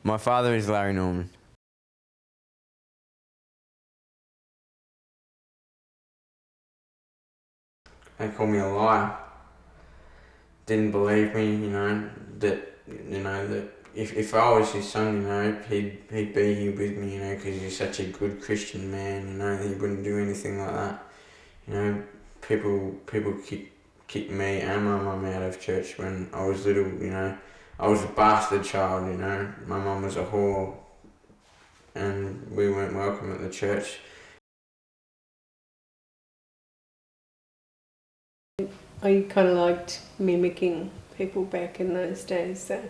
My father is Larry Norman. They called me a liar. Didn't believe me, that if I was his son, he'd be here with me, because he's such a good Christian man, he wouldn't do anything like that. People kicked me and my mum out of church when I was little, I was a bastard child, my mum was a whore and we weren't welcome at the church. I kind of liked mimicking people back in those days, so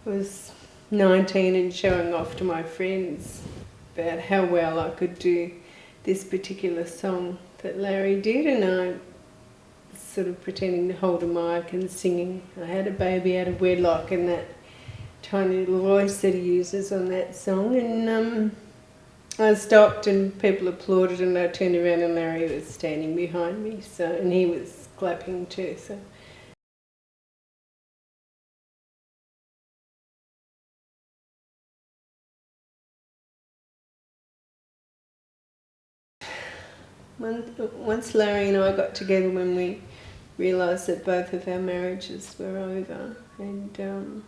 I was 19 and showing off to my friends about how well I could do this particular song that Larry did, and I was sort of pretending to hold a mic and singing. I had a baby out of wedlock and that tiny little voice that he uses on that song, and I stopped and people applauded, and I turned around and Larry was standing behind me, and he was clapping too. So once Larry and I got together, when we realised that both of our marriages were over, and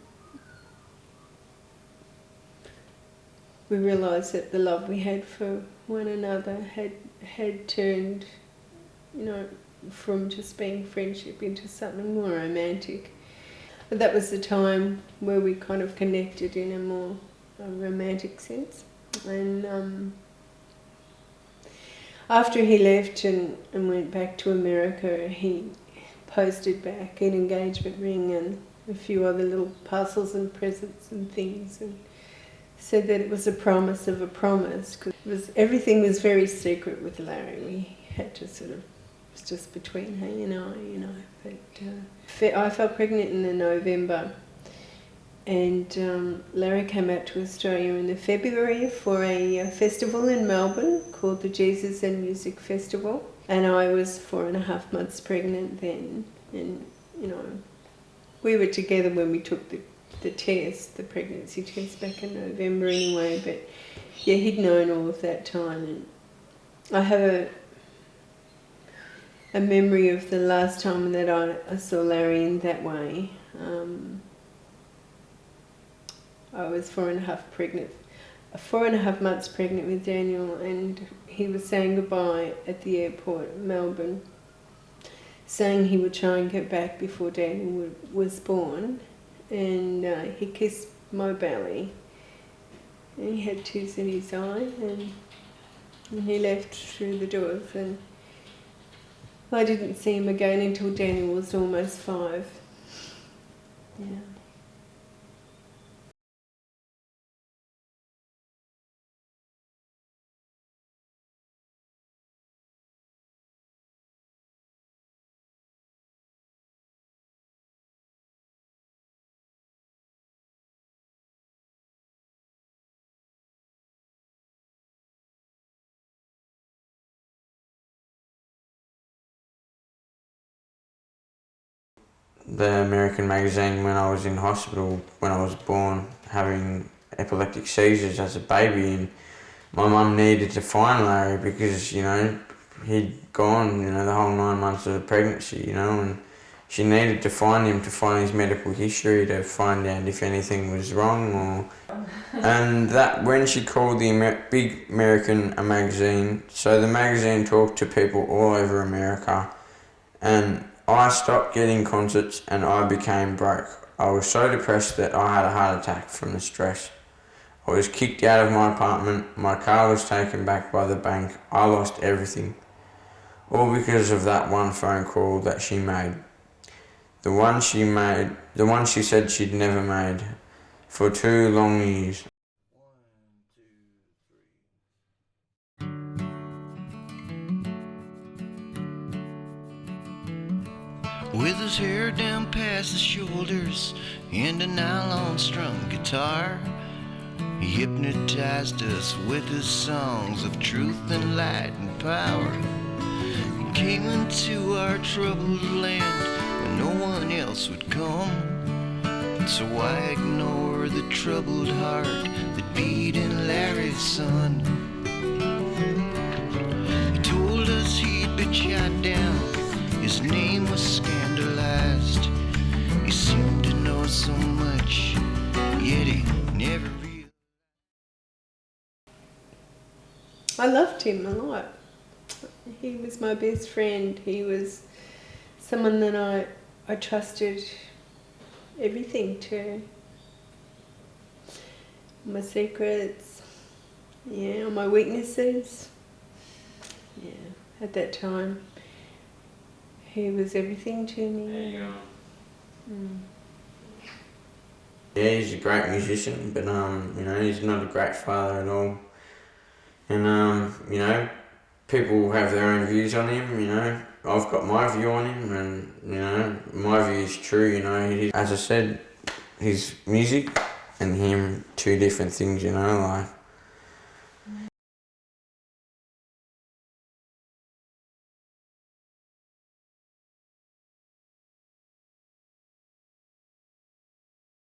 we realised that the love we had for one another had turned, from just being friendship into something more romantic. But that was the time where we kind of connected in a more romantic sense. And after he left and went back to America, he posted back an engagement ring and a few other little parcels and presents and things, and said that it was a promise of a promise, because everything was very secret with Larry. We had to sort of, it was just between he and I, But I fell pregnant in November, and Larry came out to Australia in the February for a festival in Melbourne called the Jesus and Music Festival, and I was 4.5 months pregnant then, and we were together when we took the test, the pregnancy test back in November anyway, but yeah, he'd known all of that time. And I have a memory of the last time that I saw Larry in that way. I was 4.5 months pregnant with Daniel, and he was saying goodbye at the airport in Melbourne, saying he would try and get back before Daniel was born. And he kissed my belly, and he had tears in his eyes, and he left through the doors, and I didn't see him again until Daniel was almost 5. Yeah. The American magazine, when I was in hospital, when I was born, having epileptic seizures as a baby, and my mum needed to find Larry because, he'd gone, the whole 9 months of the pregnancy, and she needed to find him, to find his medical history, to find out if anything was wrong, and that when she called the big American magazine, so the magazine talked to people all over America, and I stopped getting concerts and I became broke. I was so depressed that I had a heart attack from the stress. I was kicked out of my apartment, my car was taken back by the bank, I lost everything. All because of that one phone call that she made. The one she said she'd never made for 2 long years. With his hair down past the shoulders and a nylon strung guitar, he hypnotized us with his songs of truth and light and power. He came into our troubled land when no one else would come, so why ignore the troubled heart that beat in Larry's son. He told us he'd been shot down, his name was scandalized. He seemed to know so much, yet he never realized. I loved him a lot. He was my best friend. He was someone that I trusted everything to. My secrets, yeah, my weaknesses. Yeah, at that time, he was everything to me. There you go. Mm. Yeah, he's a great musician, but you know, he's not a great father at all. And you know, people have their own views on him. You know, I've got my view on him, and you know, my view is true. You know, as I said, his music and him, two different things. You know, like